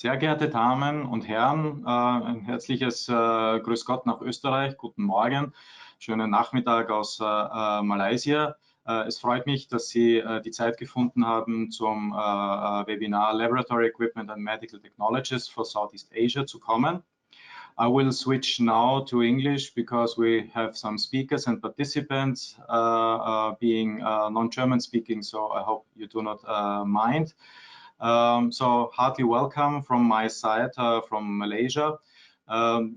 Sehr geehrte Damen und Herren, ein herzliches Grüß Gott nach Österreich, guten Morgen, schönen Nachmittag aus Malaysia. Es freut mich, dass Sie die Zeit gefunden haben, zum Webinar Laboratory Equipment and Medical Technologies for Southeast Asia zu kommen. I will switch now to English because we have some speakers and participants being non-German speaking, so I hope you do not mind. So heartily welcome from my side from Malaysia.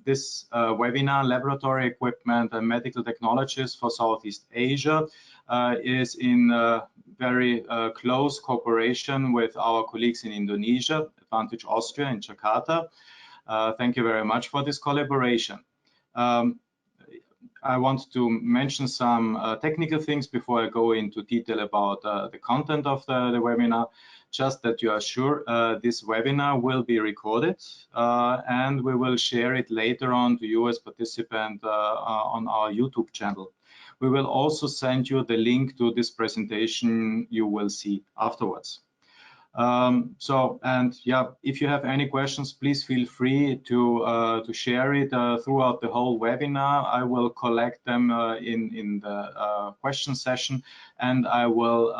This webinar, Laboratory Equipment and Medical Technologies for Southeast Asia, is in very close cooperation with our colleagues in Indonesia, Advantage Austria in Jakarta. Thank you very much for this collaboration. I want to mention some technical things before I go into detail about the content of the webinar. Just that you are sure this webinar will be recorded and we will share it later on to you as participant on our YouTube channel. We will also send you the link to this presentation you will see afterwards. If you have any questions, please feel free to share it throughout the whole webinar. I will collect them in the question session, and I will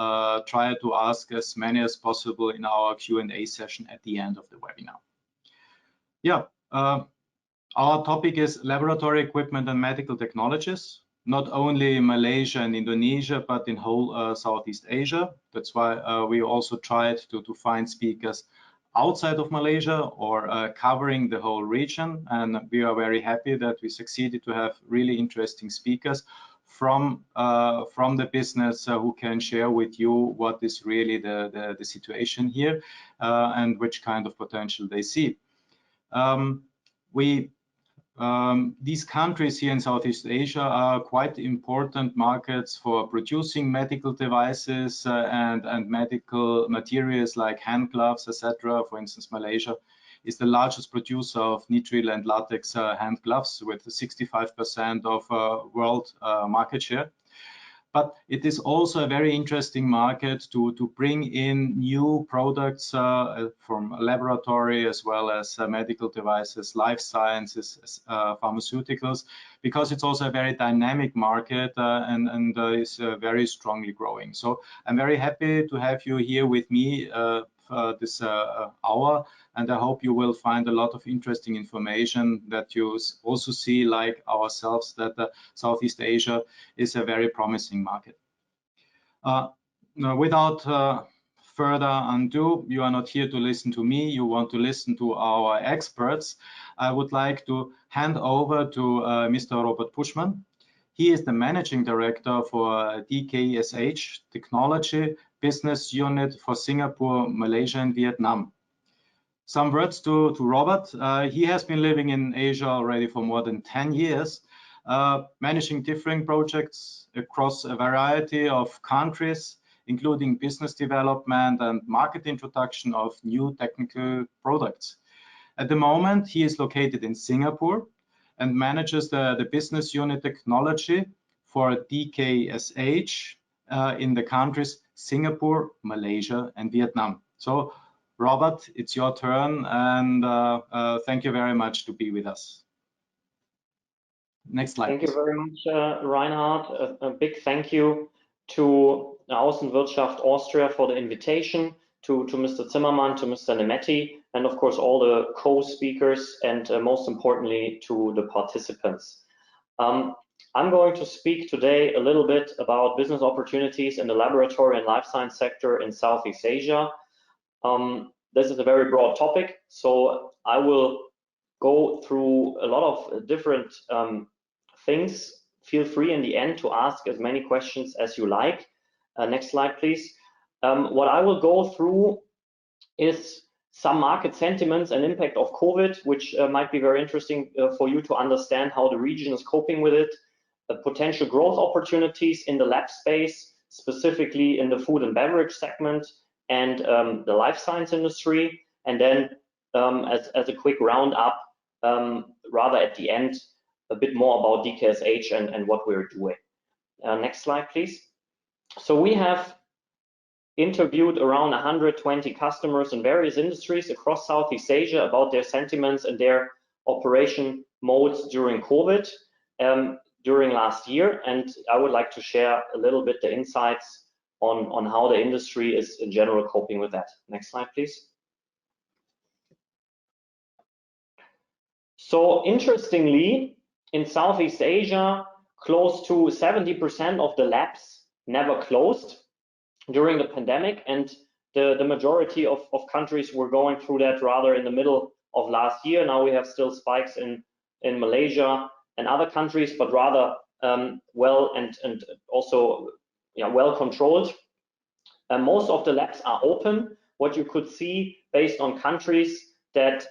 try to ask as many as possible in our Q&A session at the end of the webinar. Our topic is laboratory equipment and medical technologies. Not only Malaysia and Indonesia, but in whole Southeast Asia. That's why we also tried to find speakers outside of Malaysia or covering the whole region. And we are very happy that we succeeded to have really interesting speakers from the business who can share with you what is really the situation here and which kind of potential they see. These countries here in Southeast Asia are quite important markets for producing medical devices and medical materials like hand gloves, etc. For instance, Malaysia is the largest producer of nitrile and latex hand gloves with 65% of world market share. But it is also a very interesting market to bring in new products from laboratory as well as medical devices, life sciences, pharmaceuticals, because it's also a very dynamic market and is very strongly growing. So I'm very happy to have you here with me this hour, and I hope you will find a lot of interesting information that you also see, like ourselves, that Southeast Asia is a very promising market. Without further ado, you are not here to listen to me, you want to listen to our experts. I would like to hand over to Mr. Robert Puschmann. He is the Managing Director for DKSH Technology Business Unit for Singapore, Malaysia and Vietnam. Some words to Robert. He has been living in Asia already for more than 10 years, managing different projects across a variety of countries, including business development and market introduction of new technical products. At the moment, he is located in Singapore and manages the business unit technology for DKSH in the countries Singapore, Malaysia and Vietnam. So Robert, it's your turn, and thank you very much to be with us. Next slide. Thank you very much, Reinhard. A big thank you to Außenwirtschaft Austria for the invitation, to Mr. Zimmermann, to Mr. Nemetti, and of course all the co-speakers, and most importantly to the participants. I'm going to speak today a little bit about business opportunities in the laboratory and life science sector in Southeast Asia. This is a very broad topic, so I will go through a lot of different things. Feel free in the end to ask as many questions as you like. Next slide, please. What I will go through is some market sentiments and impact of COVID, which might be very interesting for you to understand how the region is coping with it, potential growth opportunities in the lab space, specifically in the food and beverage segment and the life science industry, and then as a quick roundup, rather at the end, a bit more about DKSH and what we're doing. Next slide, please. So we have interviewed around 120 customers in various industries across Southeast Asia about their sentiments and their operation modes during COVID during last year. And I would like to share a little bit the insights on how the industry is in general coping with that. Next slide, please. So interestingly, in Southeast Asia, close to 70% of the labs never closed during the pandemic, and the majority of countries were going through that rather in the middle of last year. Now we have still spikes in Malaysia and other countries, but rather well and also well controlled. Most of the labs are open. What you could see based on countries that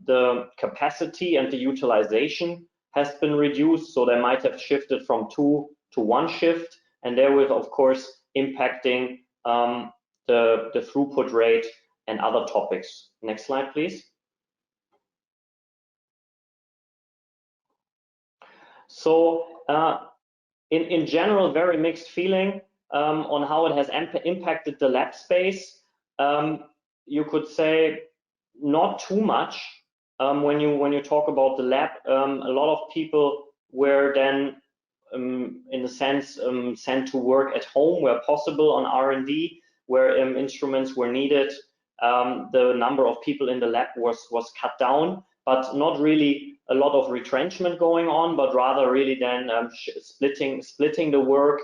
the capacity and the utilization has been reduced, so they might have shifted from 2 to 1 shift, and therewith, of course, impacting the throughput rate and other topics. Next slide, please. So in general, very mixed feeling on how it has impacted the lab space. You could say not too much. When you talk about the lab, a lot of people were then in a sense sent to work at home where possible on R&D, where instruments were needed. The number of people in the lab was cut down, but not really a lot of retrenchment going on, but rather really then splitting the work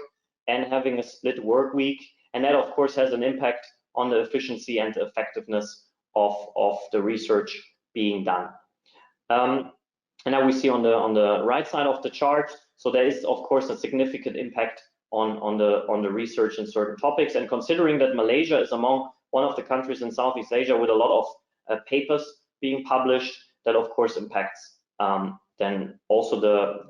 and having a split work week. And that, of course, has an impact on the efficiency and the effectiveness of the research being done. And now we see on the right side of the chart, so there is, of course, a significant impact on the research in certain topics. And considering that Malaysia is among one of the countries in Southeast Asia with a lot of papers being published, that of course impacts then also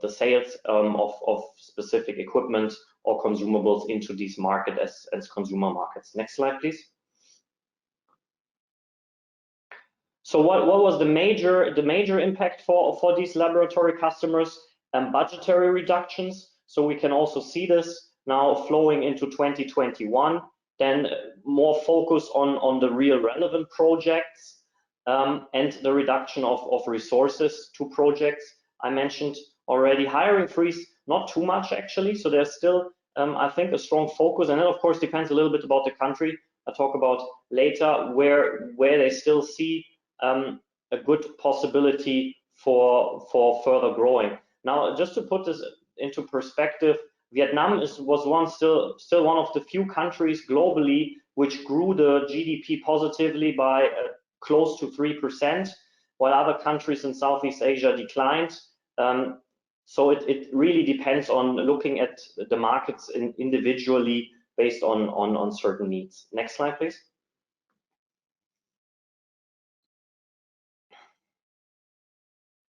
the sales of specific equipment or consumables into these markets as consumer markets. Next slide, please. So what was the major impact for these laboratory customers? Budgetary reductions. So we can also see this now flowing into 2021. Then more focus on the real relevant projects and the reduction of resources to projects. I mentioned already hiring freeze, not too much actually. So there's still, I think, a strong focus, and it of course depends a little bit about the country. I'll talk about later where they still see a good possibility for further growing. Now, just to put this into perspective, Vietnam was once still one of the few countries globally which grew the GDP positively by close to 3%, while other countries in Southeast Asia declined. So it really depends on looking at the markets individually based on certain needs. Next slide, please.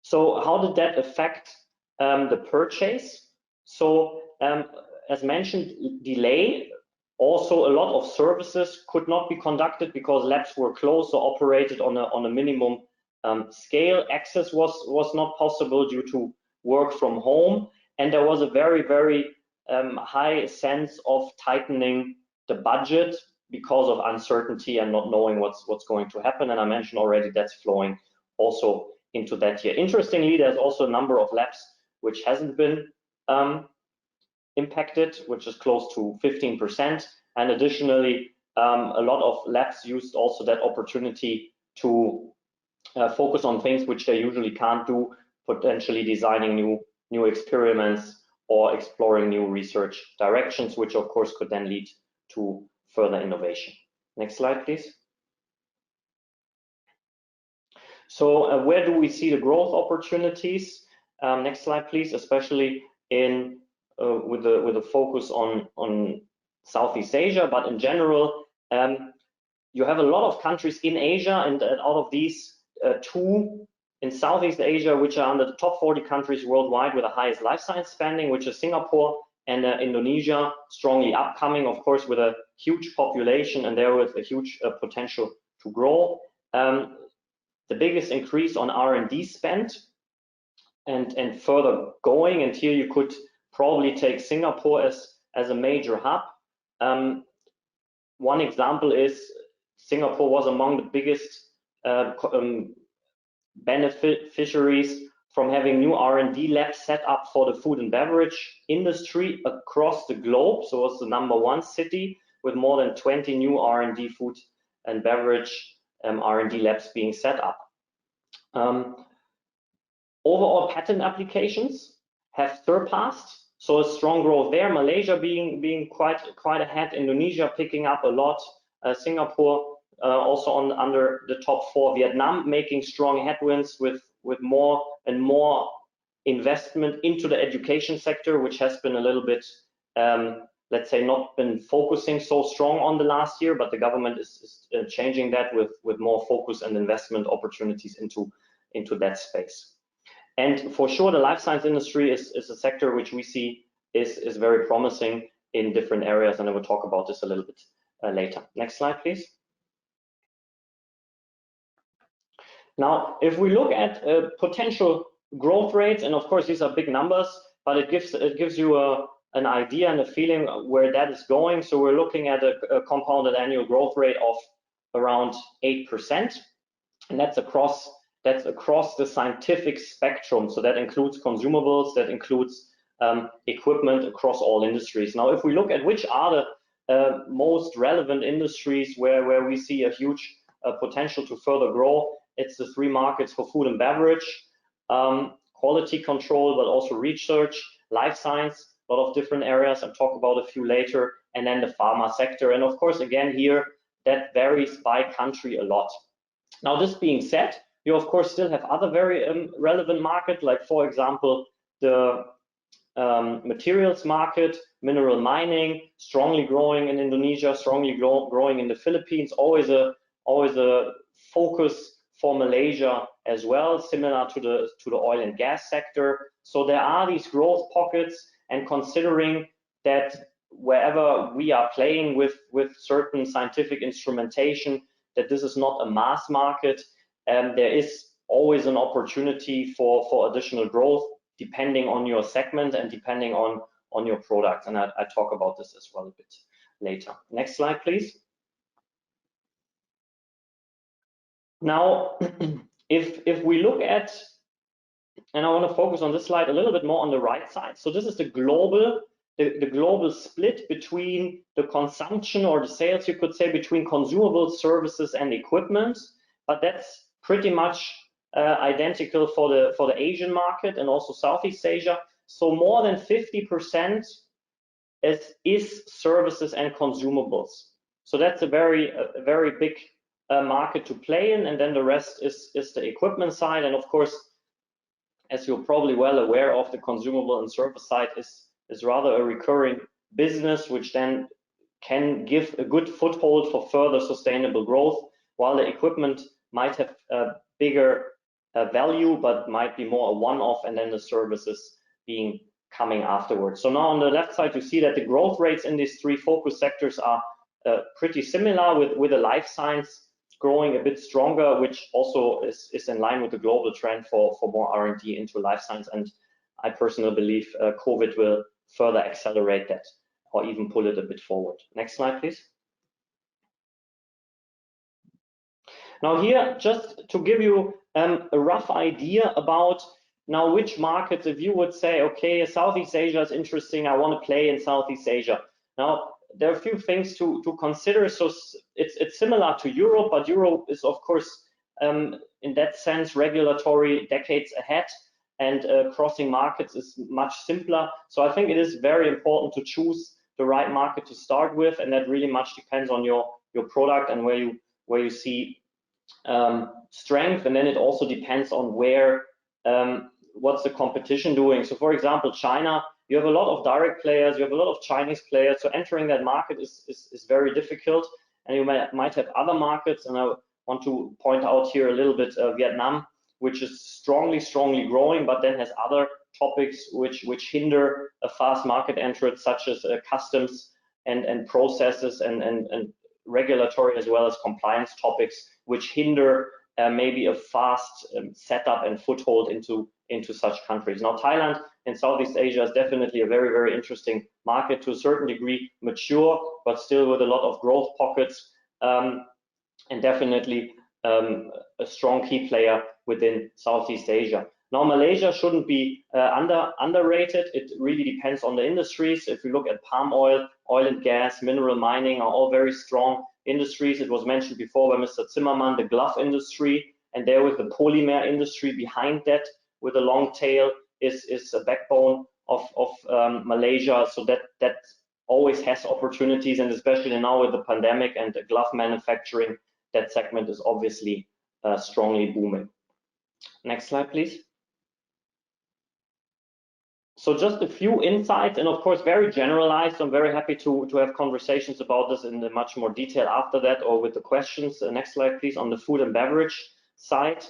So how did that affect the purchase? So as mentioned, delay. Also, a lot of services could not be conducted because labs were closed or operated on a minimum scale. Access was not possible due to work from home, and there was a very high sense of tightening the budget because of uncertainty and not knowing what's going to happen. And I mentioned already that's flowing also into that year. Interestingly, there's also a number of labs which hasn't been impacted, which is close to 15%. And additionally, a lot of labs used also that opportunity to focus on things which they usually can't do, potentially designing new experiments or exploring new research directions, which of course could then lead to further innovation. Next slide, please. So where do we see the growth opportunities? Next slide, please, especially in with a focus on Southeast Asia, but in general, you have a lot of countries in Asia, and out of these, 2 in Southeast Asia, which are under the top 40 countries worldwide with the highest life science spending, which is Singapore and Indonesia, strongly upcoming, of course, with a huge population and there with a huge potential to grow. The biggest increase on R&D spend and further going, and here you could probably take Singapore as a major hub. one example is Singapore was among the biggest beneficiaries from having new R&D labs set up for the food and beverage industry across the globe. So it's the #1 city with more than 20 new R&D food and beverage R&D labs being set up. Overall patent applications have surpassed, so a strong growth there. Malaysia being quite ahead, Indonesia picking up a lot, Singapore also under the top 4, Vietnam making strong headwinds with more and more investment into the education sector, which has been a little bit, let's say, not been focusing so strong on the last year, but the government is changing that with more focus and investment opportunities into that space. And for sure, the life science industry is a sector which we see is very promising in different areas, and I will talk about this a little bit later. Next slide, please. Now, if we look at potential growth rates, and of course these are big numbers, but it gives you an idea and a feeling where that is going. So we're looking at a compounded annual growth rate of around 8%, and that's across the scientific spectrum. So that includes consumables, that includes equipment across all industries. Now, if we look at which are the most relevant industries where we see a huge potential to further grow, it's the 3 markets for food and beverage, quality control, but also research, life science, a lot of different areas. I'll talk about a few later, and then the pharma sector. And of course, again, here that varies by country a lot. Now, this being said, you of course still have other very relevant markets, like for example, the materials market, mineral mining, strongly growing in Indonesia, strongly growing in the Philippines, always a focus for Malaysia as well, similar to the oil and gas sector. So there are these growth pockets, and considering that wherever we are playing with certain scientific instrumentation, that this is not a mass market, there is always an opportunity for additional growth depending on your segment and depending on your product. And I talk about this as well a bit later. Next slide, please. Now, if we look at, and I want to focus on this slide a little bit more on the right side. So this is the global split between the consumption or the sales, you could say, between consumables, services, and equipment. But that's pretty much identical for the Asian market and also Southeast Asia. So more than 50% is services and consumables. So that's a very big market to play in, and then the rest is the equipment side. And of course, as you're probably well aware of, the consumable and service side is rather a recurring business, which then can give a good foothold for further sustainable growth, while the equipment might have a bigger value, but might be more a one-off, and then the services coming afterwards. So now on the left side, you see that the growth rates in these 3 focus sectors are pretty similar, with the life science growing a bit stronger, which also is in line with the global trend for more R&D into life science. And I personally believe COVID will further accelerate that or even pull it a bit forward. Next slide, please. Now here, just to give you a rough idea about now which markets, if you would say, okay, Southeast Asia is interesting, I want to play in Southeast Asia. Now, there are a few things to consider. So it's similar to Europe, but Europe is, of course, in that sense, regulatory decades ahead, and crossing markets is much simpler. So I think it is very important to choose the right market to start with, and that really much depends on your product and where you see strength, and then it also depends on where what's the competition doing. So for example, China, you have a lot of direct players, you have a lot of Chinese players, so entering that market is very difficult. And you might have other markets, and I want to point out here a little bit Vietnam, which is strongly growing, but then has other topics which hinder a fast market entrance, such as customs and processes and regulatory as well as compliance topics, which hinder maybe a fast setup and foothold into such countries. Now, Thailand in Southeast Asia is definitely a very, very interesting market, to a certain degree mature, but still with a lot of growth pockets, and definitely a strong key player within Southeast Asia. Now, Malaysia shouldn't be underrated. It really depends on the industries. If you look at palm oil, oil and gas, mineral mining are all very strong industries. It was mentioned before by Mr. Zimmermann, the glove industry, and there with the polymer industry behind that, with a long tail, is a backbone of Malaysia. So that always has opportunities, and especially now with the pandemic and the glove manufacturing, that segment is obviously strongly booming. Next slide, please. So just a few insights, and of course very generalized. I'm very happy to have conversations about this in much more detail after that, or with the questions. Next slide, please, on the food and beverage side.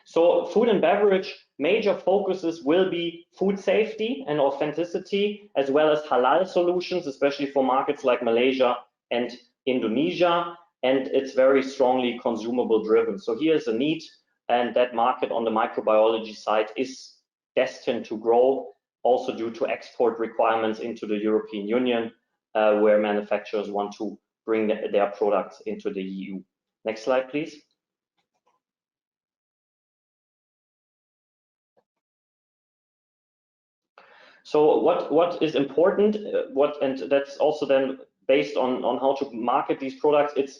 So food and beverage major focuses will be food safety and authenticity, as well as halal solutions, especially for markets like Malaysia and Indonesia, and it's very strongly consumable driven. So here's a need, and that market on the microbiology side is destined to grow, also due to export requirements into the European Union, where manufacturers want to bring their products into the EU. Next slide, please. So what is important, and that's also then based on how to market these products, it's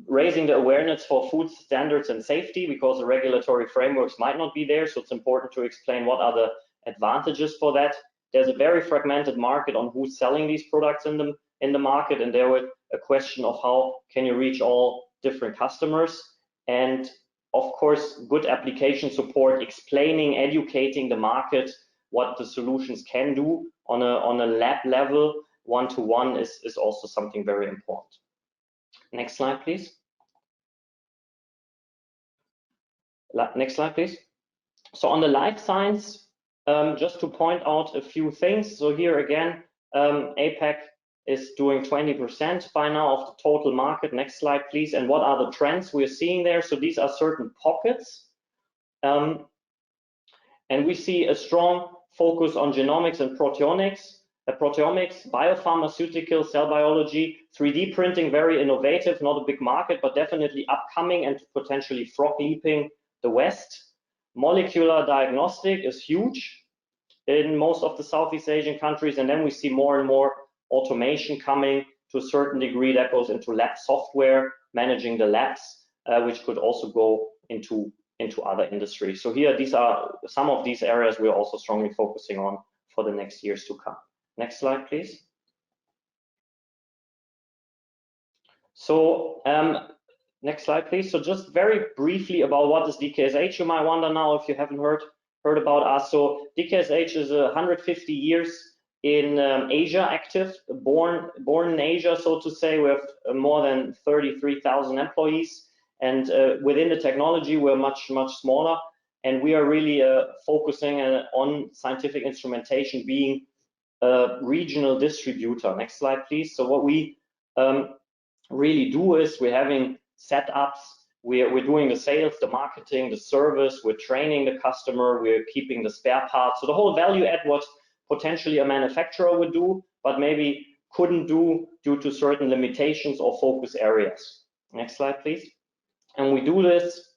raising the awareness for food standards and safety, because the regulatory frameworks might not be there. So it's important to explain what are the advantages for that. There's a very fragmented market on who's selling these products in the market, and there was a question of how can you reach all different customers, and of course good application support, explaining, educating the market what the solutions can do on a lab level, one-to-one, is also something very important. Next slide, please. Next slide, please. So on the life science, just to point out a few things. So here again, APAC is doing 20% by now of the total market. Next slide, please. And what are the trends we're seeing there? So these are certain pockets. And we see a strong focus on genomics and proteomics, biopharmaceutical, cell biology, 3D printing, very innovative, not a big market, but definitely upcoming and potentially frog leaping the West. Molecular diagnostic is huge in most of the Southeast Asian countries, and then we see more and more automation coming to a certain degree that goes into lab software, managing the labs, which could also go into other industries. So here, these are some of these areas we're also strongly focusing on for the next years to come. Next slide, please. So next slide, please. So just very briefly about what is DKSH, you might wonder now if you haven't heard about us. So DKSH is 150 years in Asia active, born in Asia, so to say. We have more than 33,000 employees. And within the technology, we're much smaller, and we are really focusing on scientific instrumentation, being a regional distributor. Next slide, please. So what we really do is we're having setups, we're doing the sales, the marketing, the service, we're training the customer, we're keeping the spare parts. So the whole value add what potentially a manufacturer would do, but maybe couldn't do due to certain limitations or focus areas. Next slide, please. And we do this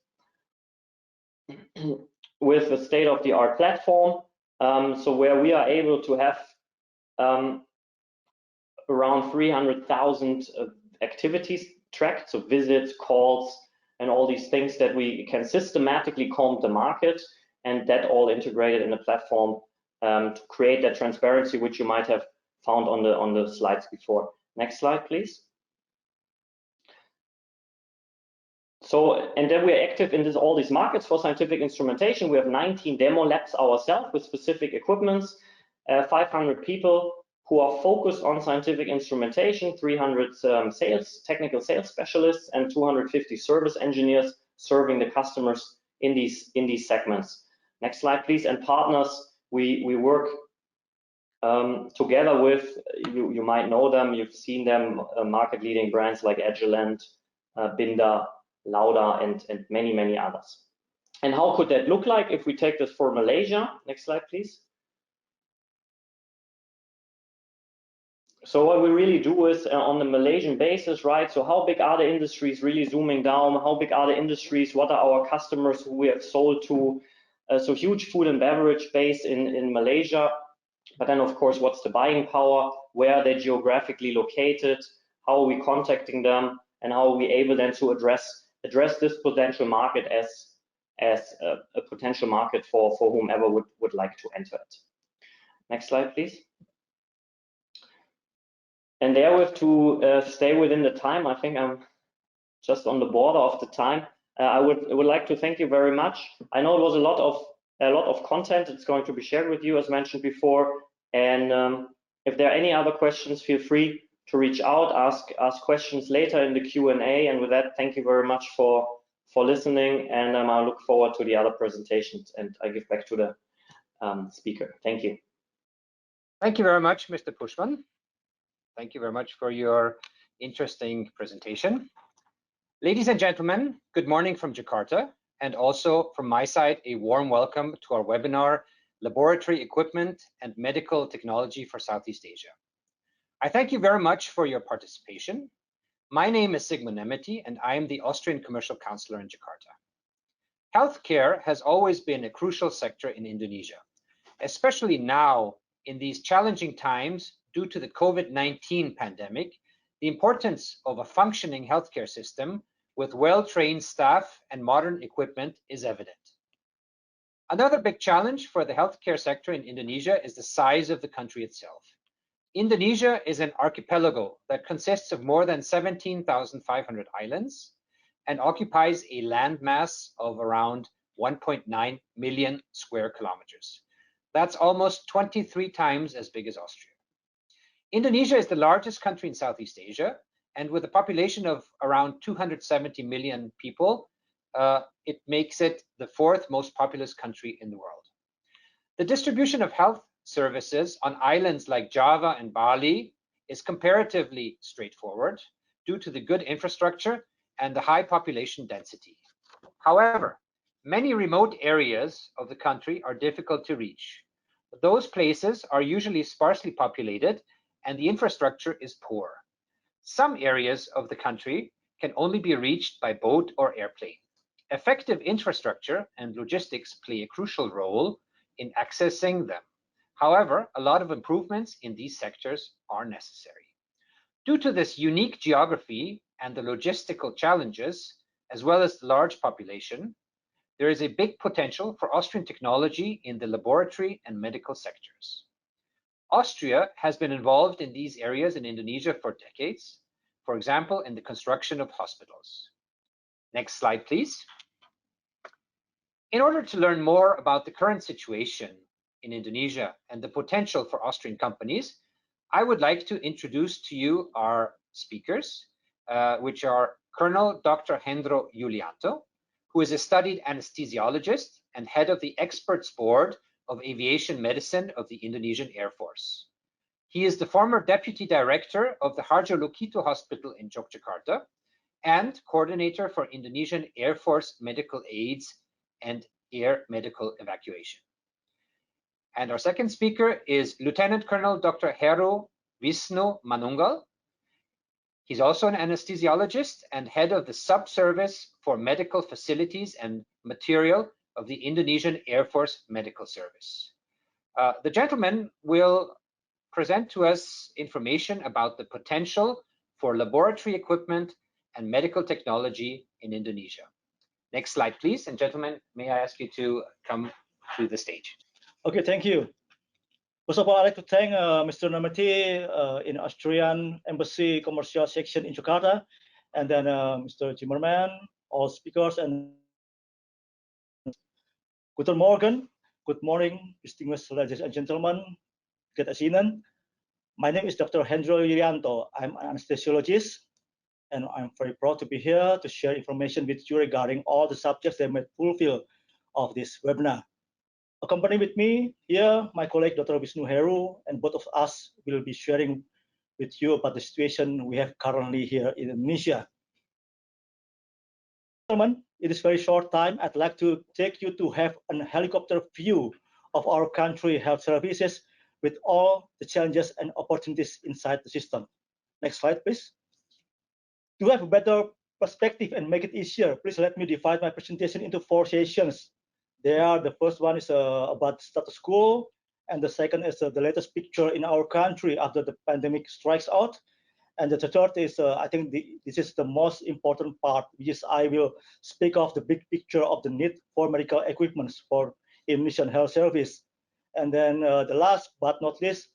with a state-of-the-art platform, so where we are able to have around 300,000 activities tracked, so visits, calls, and all these things that we can systematically comb the market, and that all integrated in the platform to create that transparency, which you might have found on the slides before. Next slide, please. So, and then we're active in all these markets for scientific instrumentation. We have 19 demo labs ourselves with specific equipments, 500 people who are focused on scientific instrumentation, 300 technical sales specialists, and 250 service engineers serving the customers in these segments. Next slide, please. And partners, we work together with, you might know them, you've seen them, market leading brands like Agilent, Binda, Lage, and many, many others. And how could that look like if we take this for Malaysia? Next slide, please. So what we really do is on the Malaysian basis, right? So how big are the industries, really zooming down? How big are the industries? What are our customers who we have sold to? So huge food and beverage base in Malaysia. But then, of course, what's the buying power? Where are they geographically located? How are we contacting them? And how are we able then to address this potential market as a potential market for whomever would like to enter it? Next slide, please. And there we have to stay within the time. I think I'm just on the border of the time. I would like to thank you very much. I know it was a lot of content. It's going to be shared with you, as mentioned before. And if there are any other questions, feel free to reach out, ask questions later in the Q&A. And with that, thank you very much for listening. And I look forward to the other presentations. And I give back to the speaker. Thank you. Thank you very much, Mr. Puschmann. Thank you very much for your interesting presentation. Ladies and gentlemen, good morning from Jakarta, and also from my side, a warm welcome to our webinar, Laboratory Equipment and Medical Technology for Southeast Asia. I thank you very much for your participation. My name is Sigmund Nemeti, and I am the Austrian Commercial Counselor in Jakarta. Healthcare has always been a crucial sector in Indonesia, especially now in these challenging times due to the COVID-19 pandemic. The importance of a functioning healthcare system with well-trained staff and modern equipment is evident. Another big challenge for the healthcare sector in Indonesia is the size of the country itself. Indonesia is an archipelago that consists of more than 17,500 islands and occupies a landmass of around 1.9 million square kilometers. That's almost 23 times as big as Austria. Indonesia is the largest country in Southeast Asia, and with a population of around 270 million people, it makes it the fourth most populous country in the world. The distribution of health services on islands like Java and Bali is comparatively straightforward due to the good infrastructure and the high population density. However, many remote areas of the country are difficult to reach. Those places are usually sparsely populated and the infrastructure is poor. Some areas of the country can only be reached by boat or airplane. Effective infrastructure and logistics play a crucial role in accessing them. However, a lot of improvements in these sectors are necessary. Due to this unique geography and the logistical challenges, as well as the large population, there is a big potential for Austrian technology in the laboratory and medical sectors. Austria has been involved in these areas in Indonesia for decades, for example, in the construction of hospitals. Next slide, please. In order to learn more about the current situation in Indonesia and the potential for Austrian companies, I would like to introduce to you our speakers, which are Colonel Dr. Hendro Yulianto, who is a studied anesthesiologist and head of the Experts Board of Aviation Medicine of the Indonesian Air Force. He is the former deputy director of the Harjo Lukito Hospital in Yogyakarta and coordinator for Indonesian Air Force medical aids and air medical evacuation. And our second speaker is Lieutenant Colonel Dr. Heru Wisnu Manunggal. He's also an anesthesiologist and head of the subservice for medical facilities and material of the Indonesian Air Force Medical Service. The gentleman will present to us information about the potential for laboratory equipment and medical technology in Indonesia. Next slide, please. And gentlemen, may I ask you to come to the stage? Okay, thank you. First of all, I'd like to thank Mr. Nemeti in Austrian Embassy Commercial Section in Jakarta, and then Mr. Zimmerman, all speakers, and Guten Morgen, good morning, distinguished ladies and gentlemen, good evening. My name is Dr. Hendro Yulianto. I'm an anesthesiologist, and I'm very proud to be here to share information with you regarding all the subjects that may fulfill of this webinar. Accompanying with me here, my colleague Dr. Wisnu Heru, and both of us will be sharing with you about the situation we have currently here in Indonesia. gentlemen, in this very short time, I'd like to take you to have a helicopter view of our country health services with all the challenges and opportunities inside the system. Next slide, please. To have a better perspective and make it easier, please let me divide my presentation into 4 sessions. The first one is about status quo, and the second is the latest picture in our country after the pandemic strikes out. And the third is, I think this is the most important part, which is I will speak of the big picture of the need for medical equipment for Indonesian health service. And then the last but not least,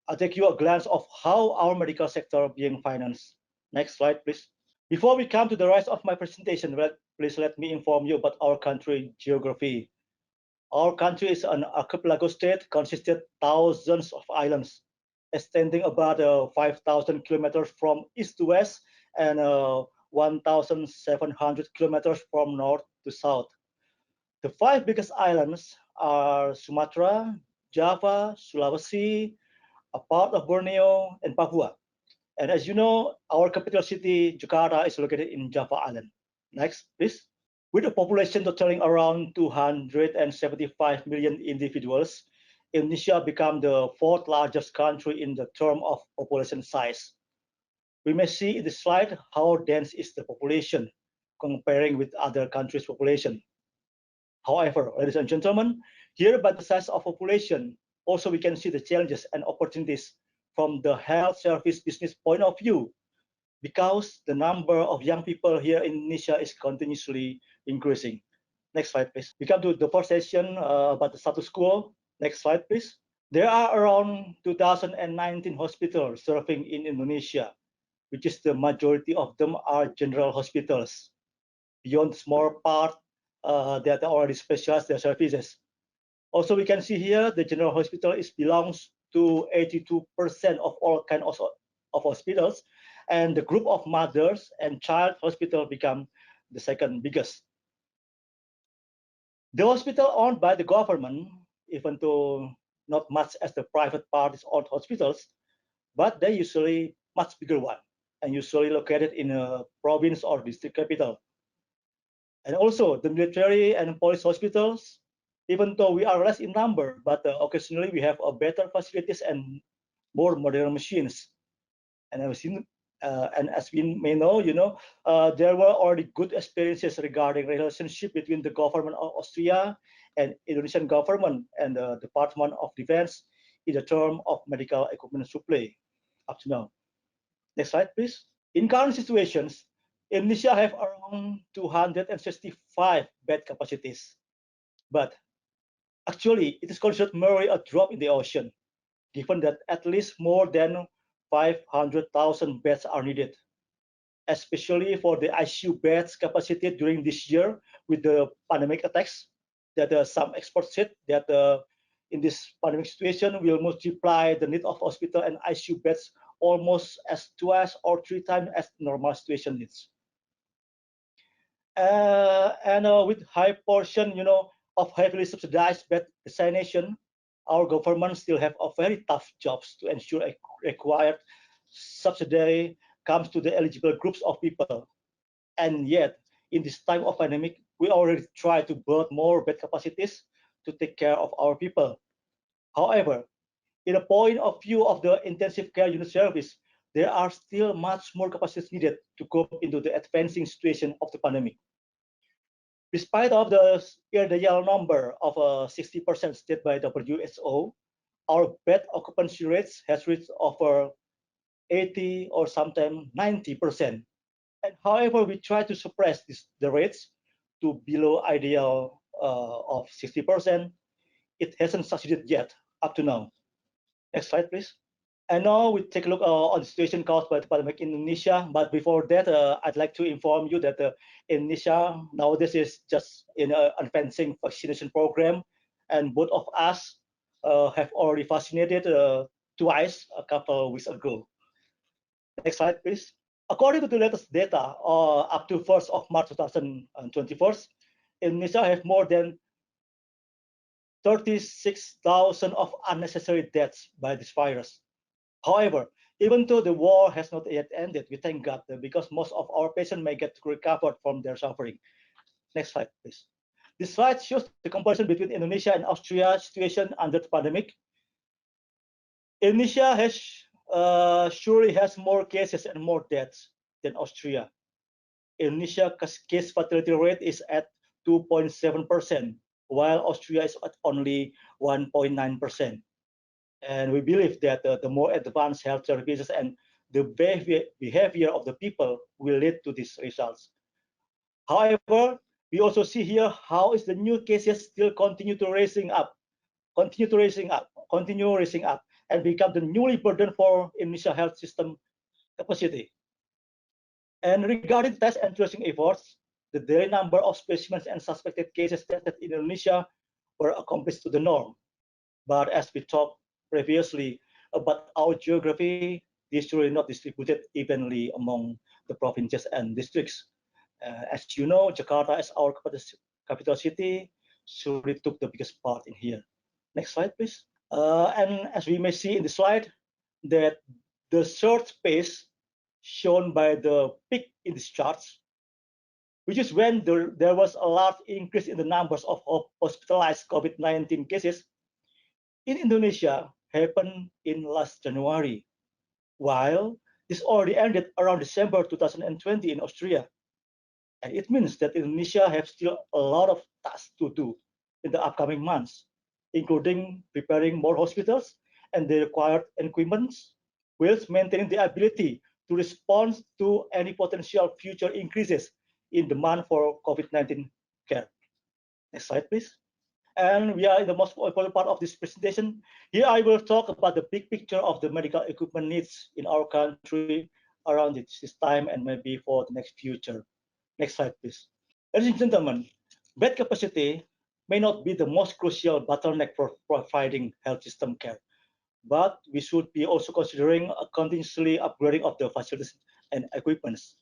I'll take you a glance of how our medical sector being financed. Next slide, please. Before we come to the rest of my presentation, please let me inform you about our country geography. Our country is an archipelago state consisting of thousands of islands, extending about 5,000 kilometers from east to west and 1,700 kilometers from north to south. The 5 biggest islands are Sumatra, Java, Sulawesi, a part of Borneo, and Papua. And as you know, our capital city, Jakarta, is located in Java Island. Next, please. With a population totaling around 275 million individuals, Indonesia became the 4th largest country in the term of population size. We may see in the slide how dense is the population comparing with other countries' population. However, ladies and gentlemen, here by the size of population, also we can see the challenges and opportunities from the health service business point of view, because the number of young people here in Indonesia is continuously increasing. Next slide, please. We come to the first session about the status quo. Next slide, please. There are around 2019 hospitals serving in Indonesia, which is the majority of them are general hospitals. Beyond the small part that are already specialized their services. Also, we can see here the general hospital belongs to 82% of all kinds of hospitals, and the group of mothers and child hospital become the second biggest. The hospital owned by the government, even though not much as the private parties owned hospitals, but they usually much bigger one and usually located in a province or district capital. And also the military and police hospitals, even though we are less in number, but occasionally we have better facilities and more modern machines. And as we may know, there were already good experiences regarding relationship between the government of Austria and Indonesian government and the Department of Defense in the term of medical equipment supply up to now. Next slide, please. In current situations, Indonesia have around 265 bed capacities, but actually it is considered merely a drop in the ocean, given that at least more than 500,000 beds are needed, especially for the ICU beds capacity during this year with the pandemic attacks. That some experts said that in this pandemic situation will multiply the need of hospital and ICU beds almost as twice or 3 times as normal situation needs. And with high portion, of heavily subsidized bed destination, our government still have a very tough jobs to ensure a required subsidy comes to the eligible groups of people. And yet, in this time of pandemic, we already try to build more bed capacities to take care of our people. However, in a point of view of the intensive care unit service, there are still much more capacities needed to cope into the advancing situation of the pandemic. Despite of the yellow number of 60% stated by WHO, our bed occupancy rates has reached over 80 or sometimes 90%. And however, we try to suppress the rates to below ideal of 60%. It hasn't succeeded yet up to now. Next slide, please. And now we take a look on the situation caused by the pandemic in Indonesia. But before that, I'd like to inform you that Indonesia nowadays is just in an advancing vaccination program, and both of us have already vaccinated twice a couple of weeks ago. Next slide, please. According to the latest data, up to 1st of March 2021, Indonesia have more than 36,000 of unnecessary deaths by this virus. However, Even though the war has not yet ended, we thank God because most of our patients may get recovered from their suffering. Next slide, please. This slide shows the comparison between Indonesia and Austria situation under the pandemic. Indonesia surely has more cases and more deaths than Austria. Indonesia case fatality rate is at 2.7%, while Austria is at only 1.9%. And we believe that the more advanced health services and the behavior of the people will lead to these results. However, we also see here how is the new cases still continue rising up, and become the newly burden for Indonesia health system capacity. And regarding test and tracing efforts, the daily number of specimens and suspected cases tested in Indonesia were accomplished to the norm. But as we talked previously about our geography, this is really not distributed evenly among the provinces and districts. As you know, Jakarta is our capital city, so it took the biggest part in here. Next slide, please. And as we may see in the slide, that the third space shown by the peak in these charts, which is when there was a large increase in the numbers of hospitalized COVID-19 cases in Indonesia, happened in last January, while this already ended around December 2020 in Austria. And it means that Indonesia have still a lot of tasks to do in the upcoming months, including preparing more hospitals and the required equipment, whilst maintaining the ability to respond to any potential future increases in demand for COVID-19 care. Next slide, please. And we are in the most important part of this presentation. Here I will talk about the big picture of the medical equipment needs in our country around this time and maybe for the next future. Next slide, please. Ladies and gentlemen, bed capacity may not be the most crucial bottleneck for providing health system care, but we should be also considering a continuously upgrading of the facilities and equipments.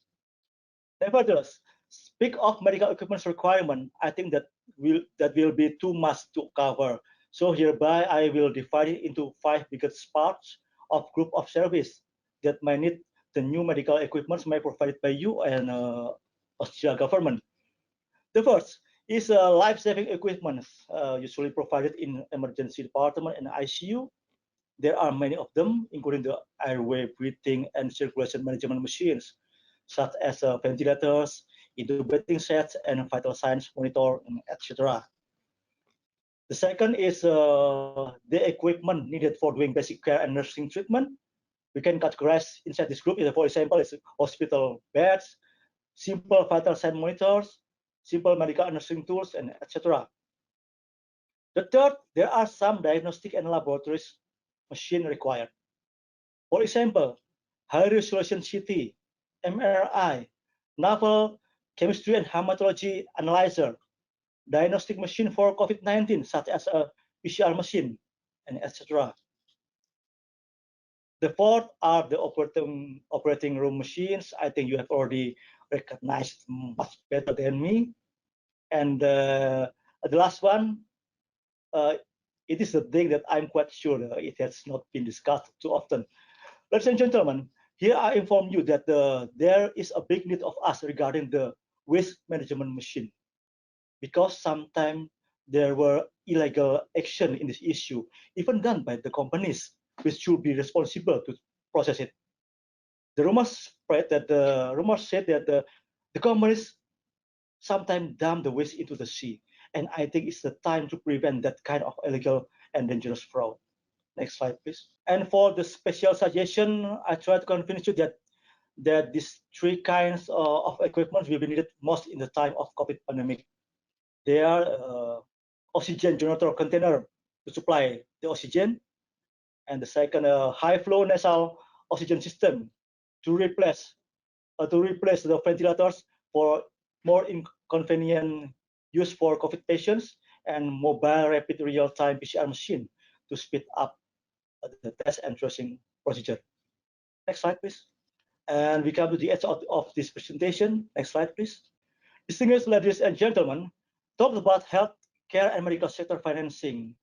Nevertheless, speak of medical equipment requirement, I think that will be too much to cover. So hereby I will divide it into 5 biggest parts of group of service that might need the new medical equipment may provided by you and Australia government. The first is life-saving equipment, usually provided in emergency department and ICU. There are many of them, including the airway, breathing, and circulation management machines, such as ventilators, intubating sets, and vital signs monitor, etc. The second is the equipment needed for doing basic care and nursing treatment. We can categorize inside this group, for example, is hospital beds, simple vital sign monitors, simple medical and nursing tools, and etc. The third, there are some diagnostic and laboratories machine required. For example, high-resolution CT, MRI, novel chemistry and hematology analyzer, diagnostic machine for COVID-19, such as a PCR machine, and etc. The fourth are the operating room machines. I think you have already recognized much better than me. And the last one, it is a thing that I'm quite sure it has not been discussed too often. Ladies and gentlemen, here I inform you that there is a big need of us regarding the waste management machine, because sometimes there were illegal action in this issue, even done by the companies which should be responsible to process it. The rumors said that the companies sometimes dump the waste into the sea, and I think it's the time to prevent that kind of illegal and dangerous fraud. Next slide, please. And for the special suggestion, I try to convince you that these 3 kinds of equipment will be needed most in the time of COVID pandemic. They are oxygen generator container to supply the oxygen, and the second, high flow nasal oxygen system to replace the ventilators for more inconvenient use for COVID patients, and mobile rapid real-time PCR machine to speed up the test and tracing procedure. Next slide, please. And we come to the end of this presentation. Next slide, please. Distinguished ladies and gentlemen, talk about health care and medical sector financing.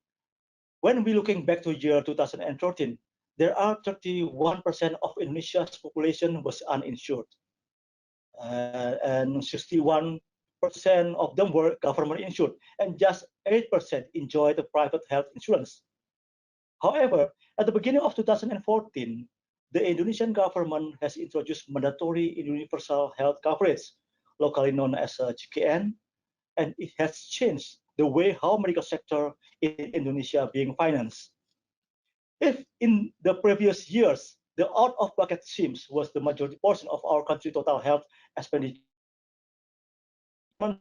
When we looking back to year 2013, there are 31% of Indonesia's population was uninsured, and 61% of them were government insured, and just 8% enjoyed the private health insurance. However, at the beginning of 2014, the Indonesian government has introduced mandatory universal health coverage, locally known as GKN, and it has changed the way how medical sector in Indonesia being financed. If in the previous years, the out-of-pocket schemes was the majority portion of our country total health expenditure, the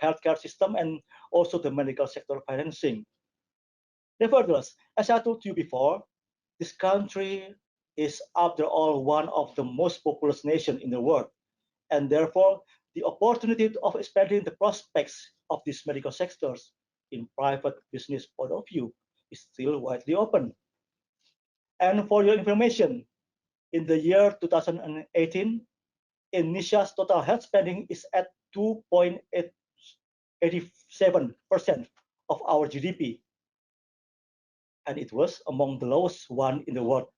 healthcare system and also the medical sector financing. Nevertheless, as I told you before, this country is after all one of the most populous nations in the world, and therefore the opportunity of expanding the prospects of these medical sectors in private business point of view is still widely open. And for your information, in the year 2018, Indonesia's total health spending is at 2.87% of our GDP, and it was among the lowest one in the world,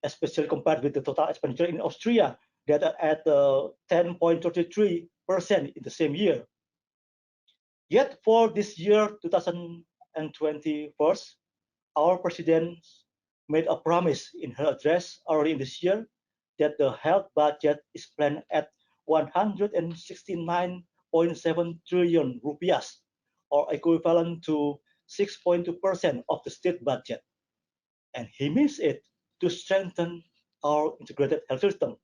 especially compared with the total expenditure in Austria that are at 10.33% in the same year. Yet for this year 2021, our president made a promise in her address early in this year that the health budget is planned at 169.7 trillion rupiah, or equivalent to 6.2% of the state budget. And he means it to strengthen our integrated health system.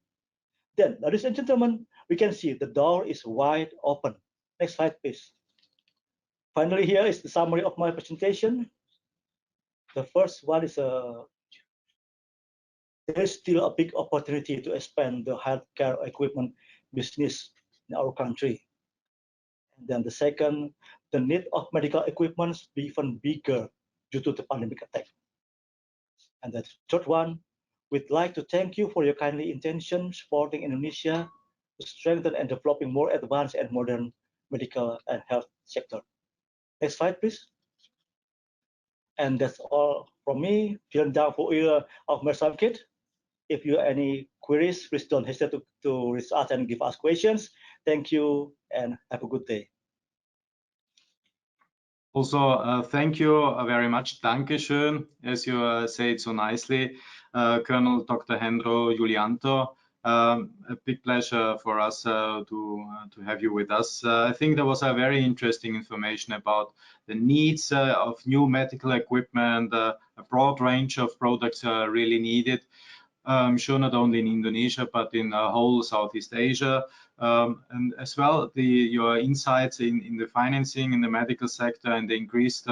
Then, ladies and gentlemen, we can see the door is wide open. Next slide, please. Finally, here is the summary of my presentation. The first one is there is still a big opportunity to expand the healthcare equipment business in our country. And then the second, the need of medical equipment be even bigger due to the pandemic attack. And the third one, we'd like to thank you for your kindly intention supporting Indonesia to strengthen and developing more advanced and modern medical and health sector. Next slide, please. And that's all from me. Vielen Dank für Ihre Aufmerksamkeit. If you have any queries, please don't hesitate to reach out and give us questions. Thank you and have a good day. Also, thank you very much. Dankeschön, as you said so nicely, Colonel Dr. Hendro Yulianto. A big pleasure for us to have you with us. I think there was a very interesting information about the needs of new medical equipment. A broad range of products are really needed. I'm sure not only in Indonesia, but in whole Southeast Asia. And as well, your insights in the financing in the medical sector and the increased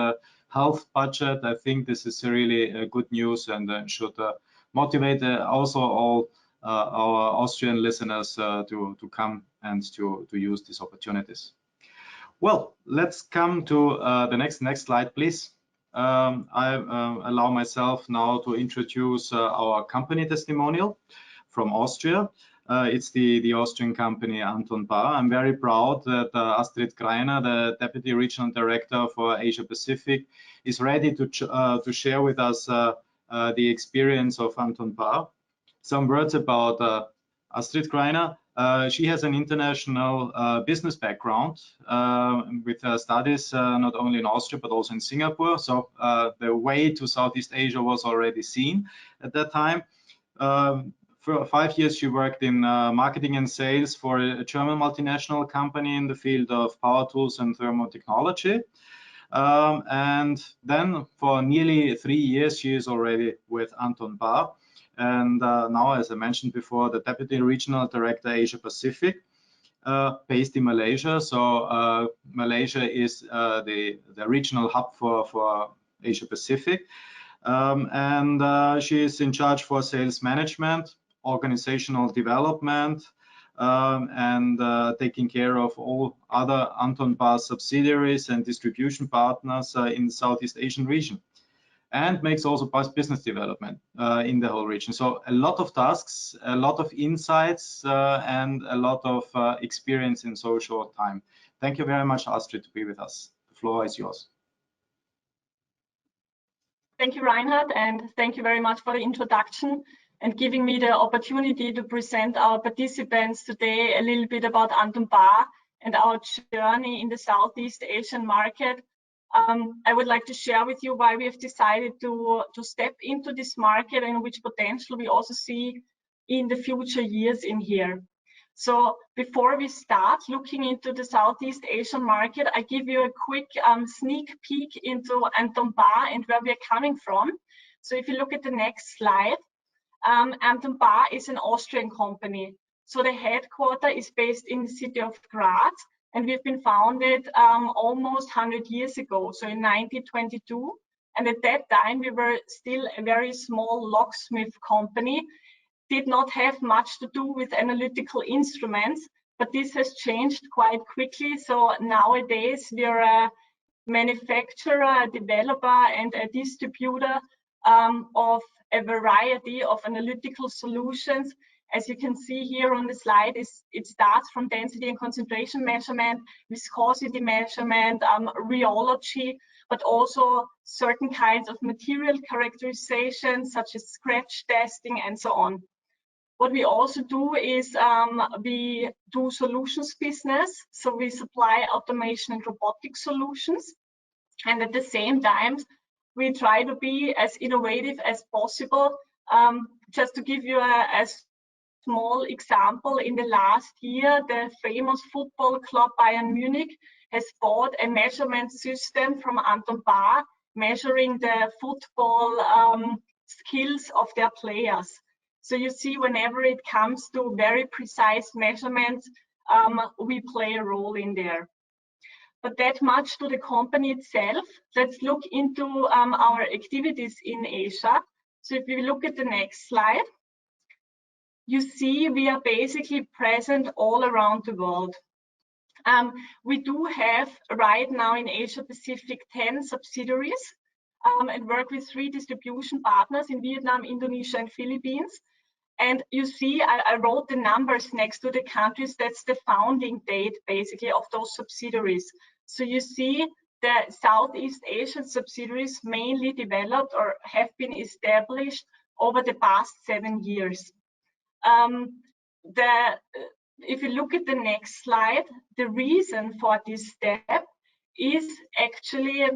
health budget. I think this is really good news and should motivate also all our Austrian listeners to come and to use these opportunities. Well, let's come to the next slide, please. I allow myself now to introduce our company testimonial from Austria. It's the Austrian company Anton Bar. I'm very proud that Astrid Greiner, the Deputy Regional Director for Asia Pacific, is ready to share with us the experience of Anton Bar. Some words about Astrid Greiner. She has an international business background with studies not only in Austria but also in Singapore. So the way to Southeast Asia was already seen at that time. For 5 years, she worked in marketing and sales for a German multinational company in the field of power tools and thermotechnology. And then for nearly 3 years, she is already with Anton Bar. And now, as I mentioned before, the Deputy Regional Director Asia Pacific, based in Malaysia. So Malaysia is the regional hub for Asia Pacific. And she is in charge for sales management, organizational development, and taking care of all other Anton Bar subsidiaries and distribution partners in the Southeast Asian region, and makes also business development in the whole region. So a lot of tasks, a lot of insights, and a lot of experience in so short time. Thank you very much, Astrid, to be with us. The floor is yours. Thank you, Reinhard, and thank you very much for the introduction and giving me the opportunity to present our participants today a little bit about Anton Bar and our journey in the Southeast Asian market. I would like to share with you why we have decided to step into this market and which potential we also see in the future years in here. So before we start looking into the Southeast Asian market, I give you a quick sneak peek into Anton Bar and where we are coming from. So if you look at the next slide, Anton Bar is an Austrian company. So the headquarters is based in the city of Graz, and we've been founded almost 100 years ago, so in 1922. And at that time, we were still a very small locksmith company, did not have much to do with analytical instruments, but this has changed quite quickly. So nowadays, we are a manufacturer, a developer, and a distributor of a variety of analytical solutions. As you can see here on the slide, it starts from density and concentration measurement, viscosity measurement, rheology, but also certain kinds of material characterization, such as scratch testing and so on. What we also do is we do solutions business. So we supply automation and robotic solutions. And at the same time, we try to be as innovative as possible. Just to give you a small example, in the last year, the famous football club Bayern Munich has bought a measurement system from Anton Bar, measuring the football skills of their players. So you see, whenever it comes to very precise measurements, we play a role in there. But that much to the company itself. Let's look into our activities in Asia. So if we look at the next slide, you see we are basically present all around the world. We do have right now in Asia Pacific 10 subsidiaries and work with 3 distribution partners in Vietnam, Indonesia, and Philippines. And you see, I wrote the numbers next to the countries. That's the founding date, basically, of those subsidiaries. So you see the Southeast Asian subsidiaries mainly developed or have been established over the past 7 years. If you look at the next slide, the reason for this step is actually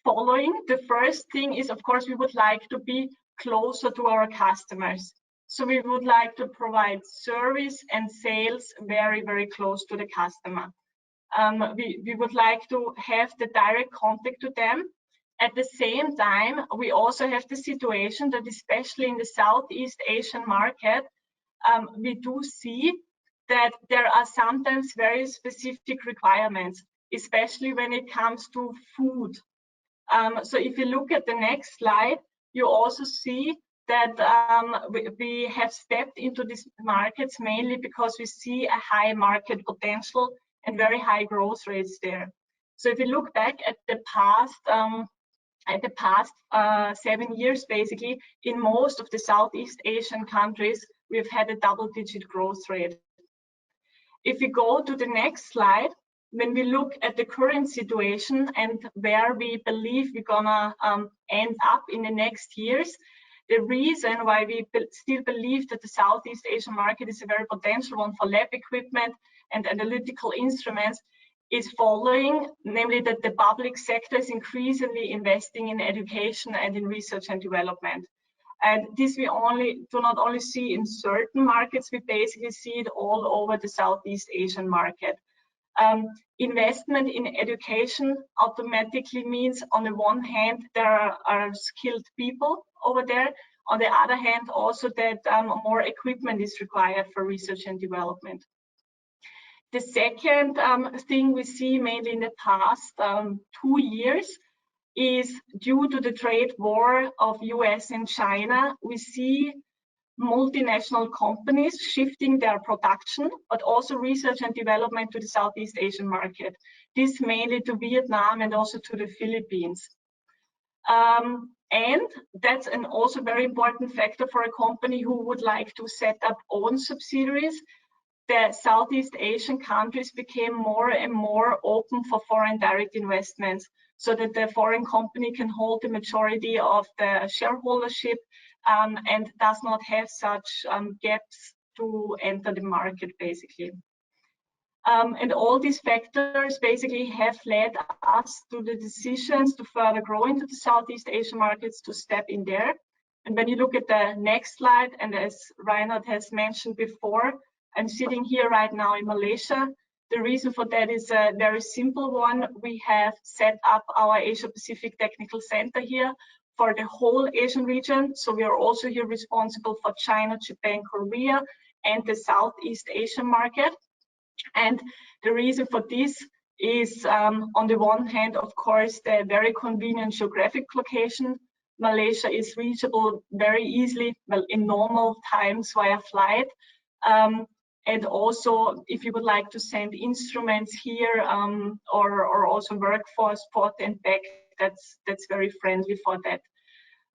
following. The first thing is, of course, we would like to be closer to our customers. So we would like to provide service and sales very, very close to the customer. We would like to have the direct contact to them. At the same time, we also have the situation that especially in the Southeast Asian market, we do see that there are sometimes very specific requirements, especially when it comes to food. So if you look at the next slide, you also see that we have stepped into these markets mainly because we see a high market potential and very high growth rates there. So if you look back at the past 7 years, basically, in most of the Southeast Asian countries, we've had a double-digit growth rate. If we go to the next slide, when we look at the current situation and where we believe we're gonna end up in the next years, the reason why we still believe that the Southeast Asian market is a very potential one for lab equipment and analytical instruments is following, namely that the public sector is increasingly investing in education and in research and development. And this we do not only see in certain markets, we basically see it all over the Southeast Asian market. Investment in education automatically means, on the one hand, there are skilled people over there. On the other hand, also that more equipment is required for research and development. The second thing we see mainly in the past 2 years is due to the trade war of US and China, we see multinational companies shifting their production, but also research and development to the Southeast Asian market. This mainly to Vietnam and also to the Philippines. And that's an also very important factor for a company who would like to set up own subsidiaries. The Southeast Asian countries became more and more open for foreign direct investments. so that the foreign company can hold the majority of the shareholdership and does not have such gaps to enter the market, basically. And all these factors basically have led us to the decisions to further grow into the Southeast Asian markets, to step in there. And when you look at the next slide, and as Reinhard has mentioned before, I'm sitting here right now in Malaysia. The reason for that is a very simple one. We have set up our Asia Pacific Technical Center here for the whole Asian region. So we are also here responsible for China, Japan, Korea, and the Southeast Asian market. And the reason for this is, on the one hand, of course, the very convenient geographic location. Malaysia is reachable very easily, well, in normal times via flight. And also, if you would like to send instruments here or also workforce forth and back, that's very friendly for that.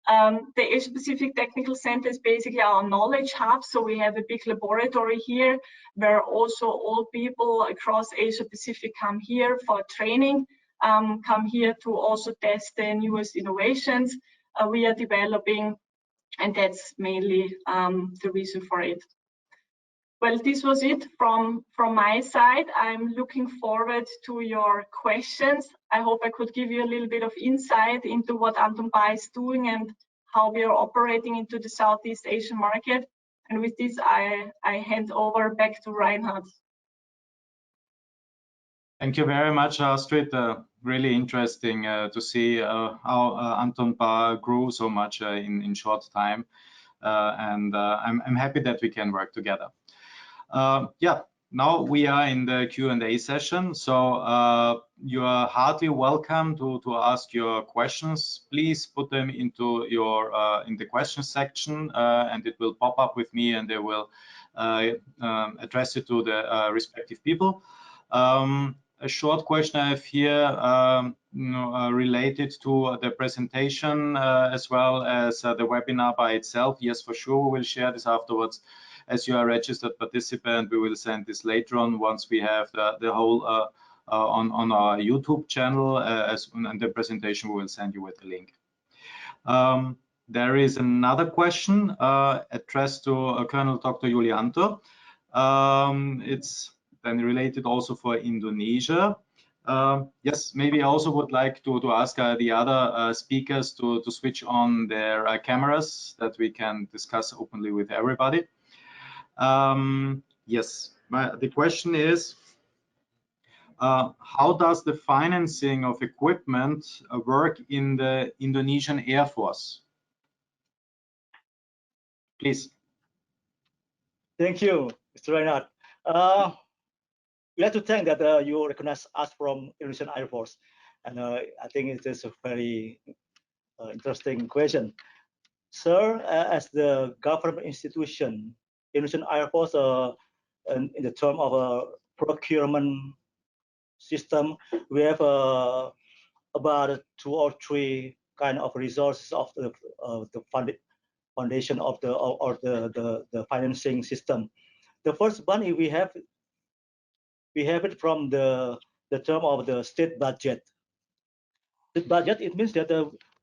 The Asia Pacific Technical Center is basically our knowledge hub. So we have a big laboratory here where also all people across Asia Pacific come here for training, come here to also test the newest innovations we are developing. And that's mainly the reason for it. Well, this was it from my side. I'm looking forward to your questions. I hope I could give you a little bit of insight into what Anton Ba is doing and how we are operating into the Southeast Asian market. And with this, I hand over back to Reinhard. Thank you very much, Astrid. Really interesting to see how Anton Ba grew so much in short time. And I'm happy that we can work together. Yeah, now we are in the Q&A session, so you are heartily welcome to ask your questions. Please put them into your in the question section, and it will pop up with me, and they will address it to the respective people. A short question I have here related to the presentation as well as the webinar by itself. Yes, for sure, we will share this afterwards. As you are a registered participant, we will send this later on once we have the whole on our YouTube channel. And the presentation, we will send you with the link. There is another question addressed to Colonel Dr. Yulianto. It's then related also for Indonesia. Yes, maybe I also would like to ask the other speakers to switch on their cameras, that we can discuss openly with everybody. Yes, the question is, how does the financing of equipment work in the Indonesian Air Force? Please. Thank you, Mr. Reinhard. We like to thank that you recognize us from Indonesian Air Force, and I think it is a very interesting question. Sir, as the government institution, Indonesian Air Force, in the term of a procurement system, we have about 2 or 3 kind of resources of the foundation of the financing system. The first one is we have it from the term of the state budget. The budget, it means that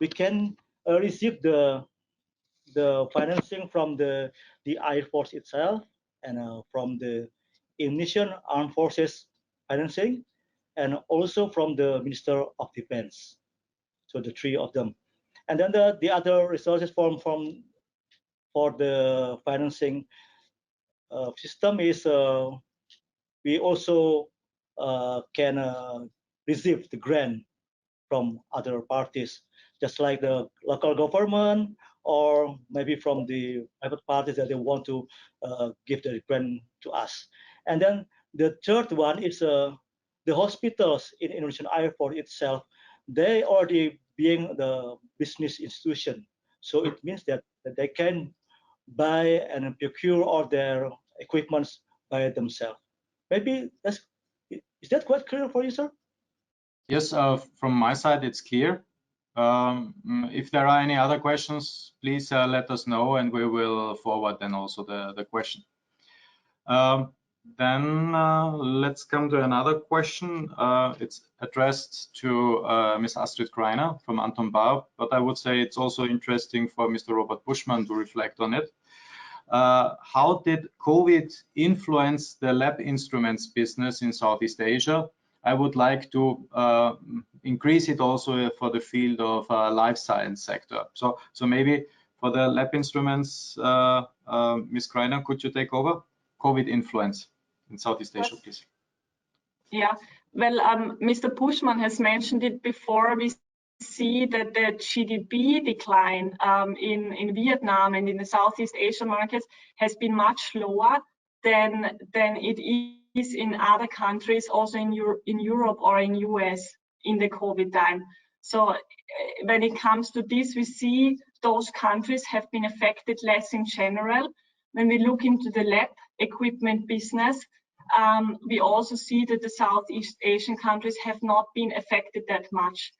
we can receive the financing from the Air Force itself, and from the Indonesian Armed Forces financing, and also from the Minister of Defense. So the 3 of them. And then the other resources for the financing system is we also can receive the grant from other parties, just like the local government, or maybe from the private parties that they want to give the grant to us. And then the third one is the hospitals in Indonesian Air Force itself. They already being the business institution, so it means that they can buy and procure all their equipments by themselves. Maybe is that quite clear for you, sir? Yes, from my side, it's clear. If there are any other questions, please let us know, and we will forward then also the question. Then let's come to another question. It's addressed to Ms. Astrid Greiner from Anton Bar, but I would say it's also interesting for Mr. Robert Buschmann to reflect on it. How did COVID influence the lab instruments business in Southeast Asia? I would like to increase it also for the field of life science sector. So maybe for the lab instruments, Ms. Greiner, could you take over? COVID influence in Southeast Asia, please. Yeah, well, Mr. Buschmann has mentioned it before. We see that the GDP decline in Vietnam and in the Southeast Asian markets has been much lower than it is in other countries, also in Europe or in US in the COVID time. So when it comes to this, we see those countries have been affected less in general. When we look into the lab equipment business, we also see that the Southeast Asian countries have not been affected that much.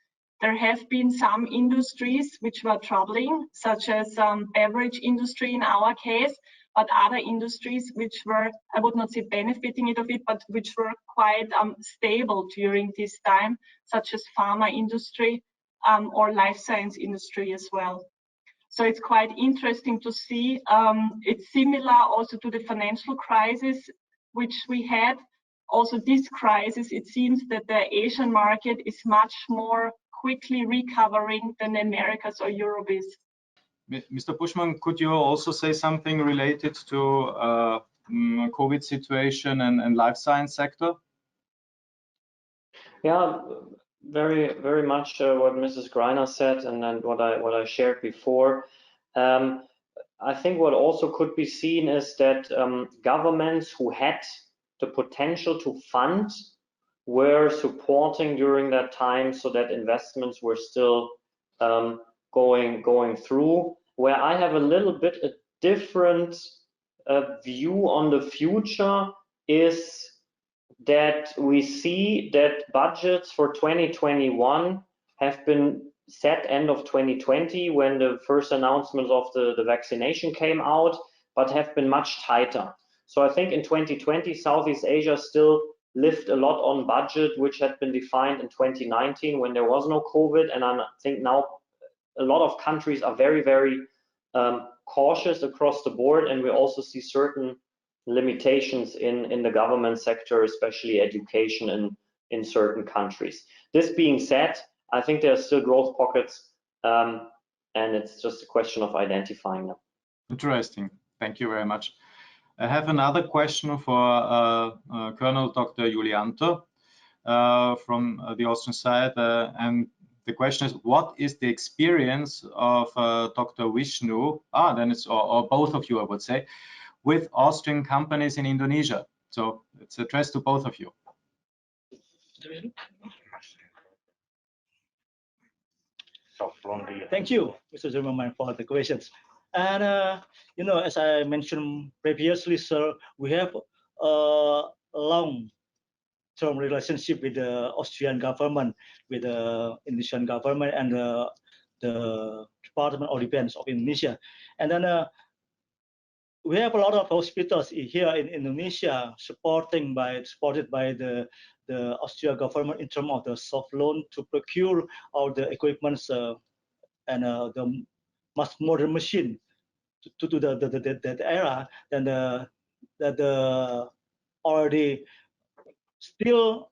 There have been some industries which were troubling, such as beverage industry in our case, but other industries which were, I would not say benefiting of it, but which were quite stable during this time, such as pharma industry or life science industry as well. So it's quite interesting to see. It's similar also to the financial crisis which we had. Also this crisis, it seems that the Asian market is much more quickly recovering than the Americas or Europe is. Mr. Buschmann, could you also say something related to COVID situation and life science sector? Yeah, very much what Mrs. Greiner said, and then what I shared before. I think what also could be seen is that governments who had the potential to fund were supporting during that time, so that investments were still going through. Where I have a little bit a different view on the future is that we see that budgets for 2021 have been set end of 2020 when the first announcements of the vaccination came out, but have been much tighter. So I think in 2020, Southeast Asia still lived a lot on budget, which had been defined in 2019 when there was no COVID. And I think now a lot of countries are very cautious across the board. And we also see certain limitations in the government sector, especially education in certain countries. This being said, I think there are still growth pockets, and it's just a question of identifying them. Interesting. Thank you very much. I have another question for Colonel Dr. Julianto from the Austrian side, and the question is, what is the experience of Dr. Vishnu, then it's or both of you, I would say, with Austrian companies in Indonesia? So it's addressed to both of you. Thank you, Mr. Zimmerman, for the questions. And you know, as I mentioned previously, sir, we have a long-term relationship with the Austrian government, with the Indonesian government, and the Department of Defense of Indonesia. And then we have a lot of hospitals here in Indonesia supported by the Austrian government in terms of the soft loan to procure all the equipments and the much modern machine to do that era, then the already still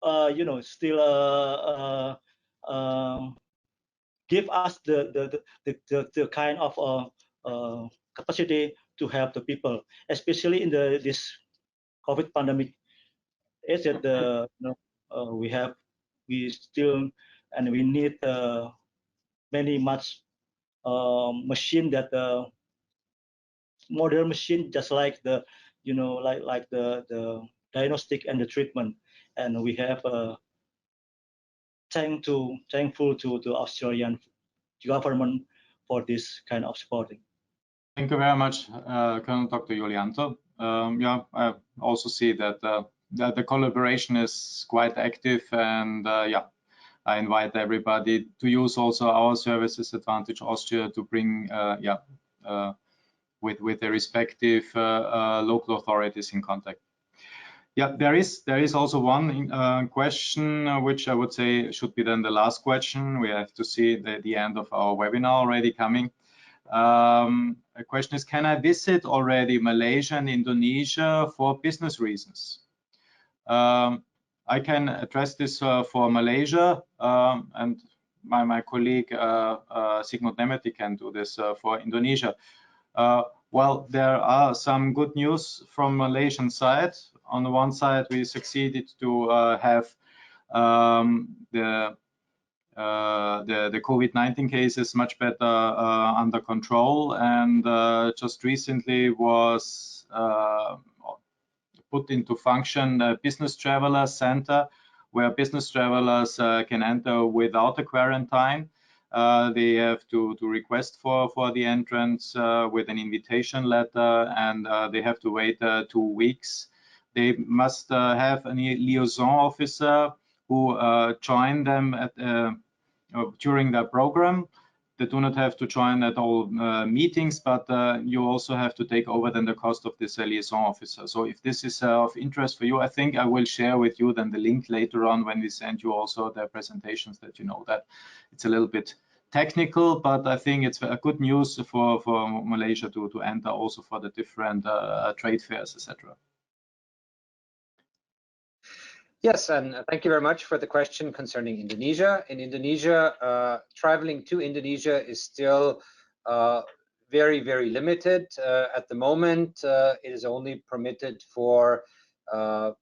you know, still give us the kind of capacity to help the people, especially in this COVID pandemic. Is that we still and we need much machine, that modern machine, just like the like the diagnostic and the treatment. And we have thankful to the Australian government for this kind of supporting. Thank you very much, Colonel Dr. Julianto. Yeah, I also see that the collaboration is quite active, and yeah, I invite everybody to use also our services, Advantage Austria, to bring with the respective local authorities in contact. Yeah, there is also one question which I would say should be then the last question. We have to see the end of our webinar already coming. A question is, can I visit already Malaysia and Indonesia for business reasons? I can address this for Malaysia, and my colleague Sigmund Nemeti can do this for Indonesia. Well, there are some good news from Malaysian side. On the one side, we succeeded to have the COVID-19 cases much better under control, and just recently was put into function a business traveler center where business travelers can enter without a quarantine. They have to request for the entrance with an invitation letter, and they have to wait 2 weeks. They must have a liaison officer who join them at during their program. They do not have to join at all meetings, but you also have to take over then the cost of this liaison officer. So if this is of interest for you, I think I will share with you then the link later on when we send you also the presentations, that you know that it's a little bit technical, but I think it's a good news for Malaysia to enter also for the different trade fairs, etc. Yes, and thank you very much for the question concerning Indonesia. In Indonesia, traveling to Indonesia is still very, very limited. At the moment, it is only permitted for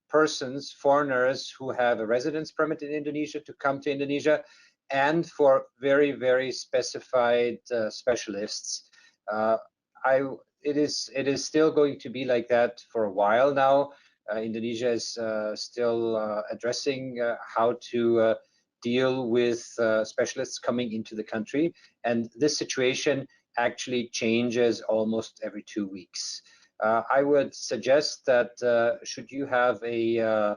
persons, foreigners who have a residence permit in Indonesia to come to Indonesia, and for very, very specified specialists. It is still going to be like that for a while now. Indonesia is still addressing how to deal with specialists coming into the country, and this situation actually changes almost every 2 weeks. I would suggest that should you have a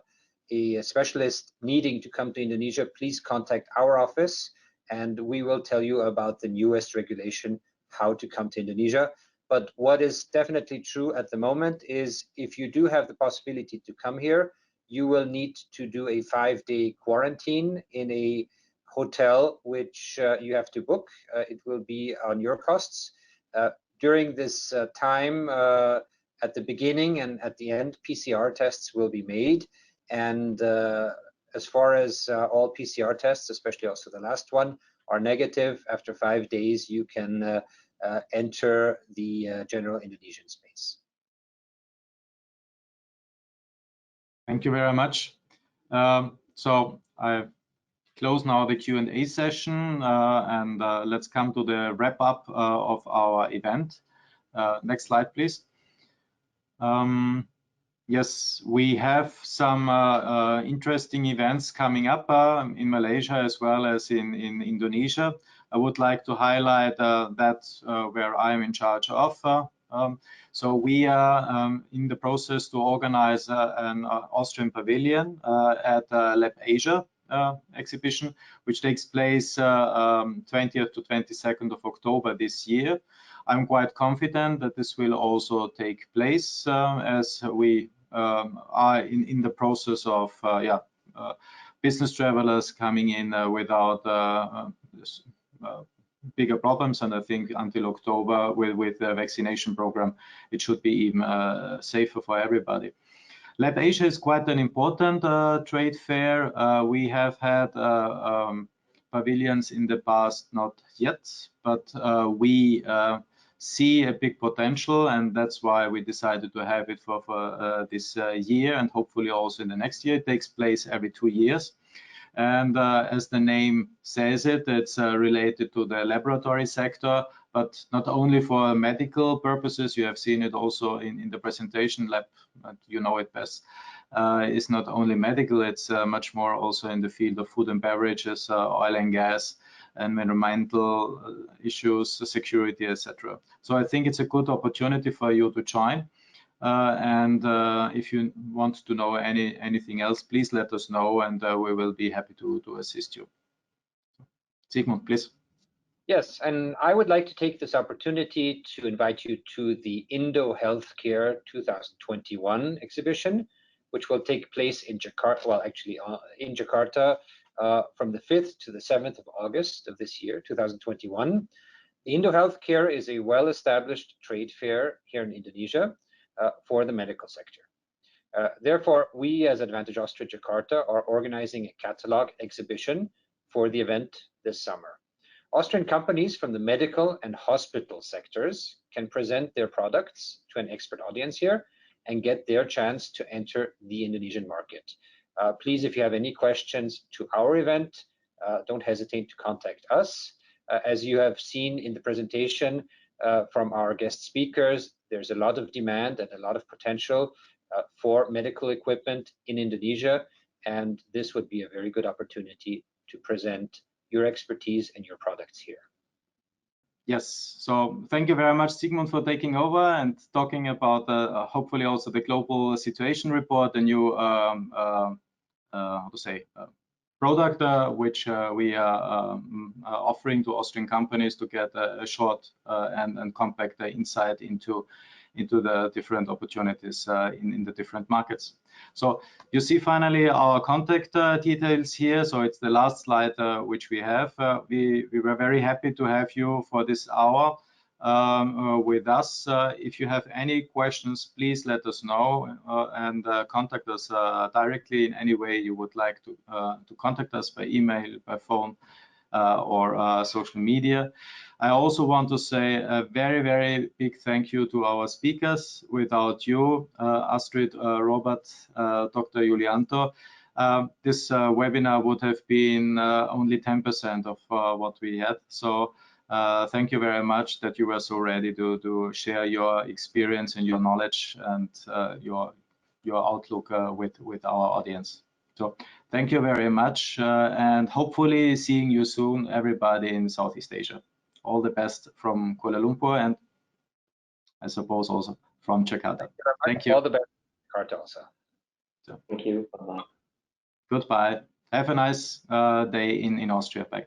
specialist needing to come to Indonesia, please contact our office, and we will tell you about the newest regulation, how to come to Indonesia. But what is definitely true at the moment is if you do have the possibility to come here, you will need to do a 5-day quarantine in a hotel, which you have to book. It will be on your costs. During this time, at the beginning and at the end, PCR tests will be made. And as far as all PCR tests, especially also the last one, are negative, after 5 days, you can enter the general Indonesian space. Thank you very much. So I close now the Q&A session, and let's come to the wrap up of our event. Next slide, please. Yes, we have some interesting events coming up in Malaysia as well as in Indonesia. I would like to highlight that where I'm in charge of. So we are in the process to organize an Austrian pavilion at Lab Asia exhibition, which takes place 20th to 22nd of October this year. I'm quite confident that this will also take place as we are in the process of business travelers coming in without bigger problems, and I think until October with the vaccination program it should be even safer for everybody. Lab Asia is quite an important trade fair. We have had pavilions in the past, not yet, but we see a big potential, and that's why we decided to have it for this year, and hopefully also in the next year. It takes place every 2 years, and as the name says it, it's related to the laboratory sector, but not only for medical purposes. You have seen it also in the presentation lab, you know it best. It's not only medical, it's much more also in the field of food and beverages, oil and gas, environmental issues, security, etc. So I think it's a good opportunity for you to join. And if you want to know anything else, please let us know, and we will be happy to assist you. Sigmund, please. Yes, and I would like to take this opportunity to invite you to the Indo Healthcare 2021 exhibition, which will take place in Jakarta, well, actually in Jakarta from the 5th to the 7th of August of this year, 2021. The Indo Healthcare is a well-established trade fair here in Indonesia for the medical sector. Therefore, we as Advantage Austria Jakarta are organizing a catalog exhibition for the event this summer. Austrian companies from the medical and hospital sectors can present their products to an expert audience here and get their chance to enter the Indonesian market. Please, if you have any questions to our event, don't hesitate to contact us. As you have seen in the presentation from our guest speakers, there's a lot of demand and a lot of potential for medical equipment in Indonesia, and this would be a very good opportunity to present your expertise and your products here. Yes, so thank you very much, Sigmund, for taking over and talking about hopefully also the global situation report, the new product which we are offering to Austrian companies to get a short and compact insight into the different opportunities in the different markets. So you see finally our contact details here. So it's the last slide which we have. We were very happy to have you for this hour with us. If you have any questions, please let us know and contact us directly in any way you would like to contact us by email, by phone, or social media. I also want to say a very, very big thank you to our speakers. Without you, Astrid, Robert, Dr. Julianto, this webinar would have been only 10% of what we had. So thank you very much that you were so ready to share your experience and your knowledge and your outlook with our audience. So thank you very much, and hopefully seeing you soon, everybody in Southeast Asia. All the best from Kuala Lumpur, and I suppose also from Jakarta. Thank you. All the best, Jakarta also. Thank you. Bye-bye. Goodbye. Have a nice day in Austria. Bye.